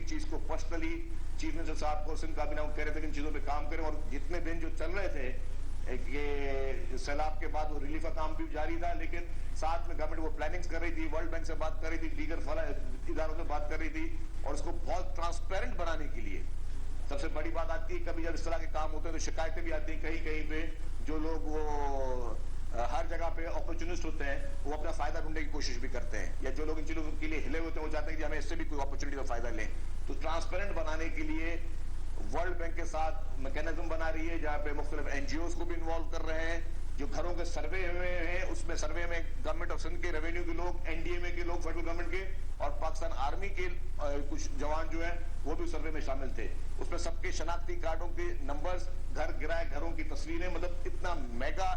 चीज को personally chief minister साहब को, सिंध काबीना को कह रहे थे कि इन चीजों पे काम करें। और जितने दिन जो चल रहे थे कि सैलाब के बाद वो रिलीफ का काम भी जारी था, लेकिन साथ में गवर्नमेंट वो प्लानिंग्स कर रही थी, वर्ल्ड बैंक से बात कर रही थी, दीगर इदारों से बात कर रही थी, और उसको बहुत ट्रांसपेरेंट बनाने के लिए सबसे बड़ी बात आती है, कभी जब इस तरह के काम होते हैं तो शिकायतें भी आती हैं कहीं कहीं पे, जो लोग वो हर जगह पे अपॉर्चुनिस्ट होते हैं, वो अपना फायदा ढूंढने की कोशिश भी करते हैं, या जो लोग इन चीजों के लिए हिले होते हैं वो चाहते हैं कि हमें इससे भी कोई अपॉर्चुनिटी का फायदा लें। तो ट्रांसपेरेंट बनाने के लिए वर्ल्ड बैंक के साथ मैकेनिज्म बना रही है, जहां पे मुख्तलिफ एनजीओ को भी इन्वॉल्व कर रहे हैं। जो घरों के सर्वे हुए हैं, उसमें सर्वे में गवर्नमेंट ऑफ सिंध के रेवेन्यू के लोग, एनडीएमए के लोग, फेडरल गवर्नमेंट के और पाकिस्तान आर्मी के कुछ जवान जो हैं वो भी सर्वे में शामिल थे। उसमें सबके शनाख्ती कार्डों के नंबर्स, घर गिराए घरों की तस्वीरें, मतलब इतना मेगा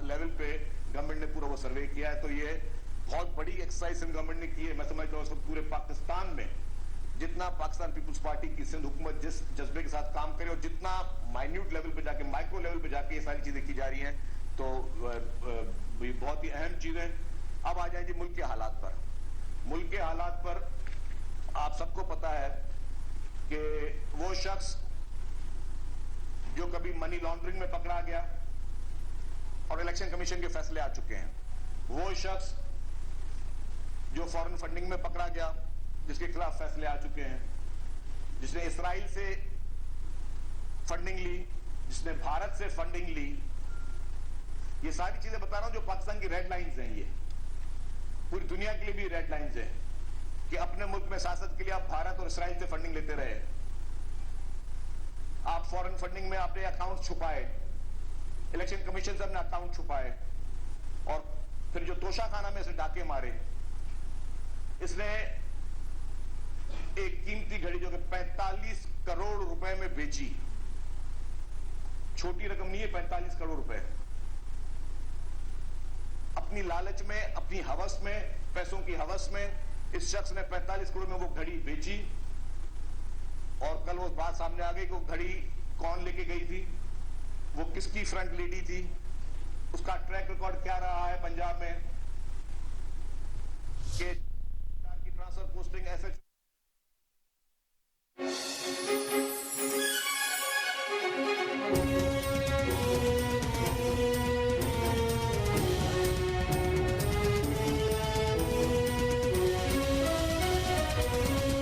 लेवल पे गवर्नमेंट ने पूरा वो सर्वे किया है। तो ये बहुत बड़ी एक्सरसाइज सिंध गवर्नमेंट ने की है। मैं समझता हूँ पूरे पाकिस्तान में जितना पाकिस्तान पीपुल्स पार्टी की सिंध हुकूमत जिस जज्बे के साथ काम करे और जितना माइन्यूट लेवल पे जाके, माइक्रो लेवल पे जाके ये सारी चीजें की जा रही हैं, तो बहुत ही अहम चीजें। अब आ जाए जी मुल्क के हालात पर। मुल्क के हालात पर आप सबको पता है कि वो शख्स जो कभी मनी लॉन्ड्रिंग में पकड़ा गया और इलेक्शन कमीशन के फैसले आ चुके हैं, वो शख्स जो फॉरेन फंडिंग में पकड़ा गया जिसके खिलाफ फैसले आ चुके हैं, जिसने इसराइल से फंडिंग ली, जिसने भारत से फंडिंग ली, ये सारी चीजें बता रहा हूं जो पाकिस्तान की रेड लाइंस हैं। ये पूरी दुनिया के लिए भी रेड लाइंस हैं कि अपने मुल्क में सियासत के लिए आप भारत और इसराइल से फंडिंग लेते रहे, आप फॉरेन फंडिंग में आपने अकाउंट छुपाए, इलेक्शन कमीशन से अपने अकाउंट छुपाए, और फिर जो तोशाखाना में से डाके मारे। इसने एक कीमती घड़ी जो कि 45 करोड़ रुपए में बेची, छोटी रकम नहीं है 45 करोड़ रुपए, अपनी लालच में, अपनी हवस में, पैसों की हवस में इस शख्स ने 45 करोड़ में वो घड़ी बेची। और कल वो बात सामने आ गई कि वो घड़ी कौन लेके गई थी, वो किसकी फ्रंट लेडी थी, उसका ट्रैक रिकॉर्ड क्या रहा है पंजाब में, कि ट्रांसफर पोस्टिंग ऐसे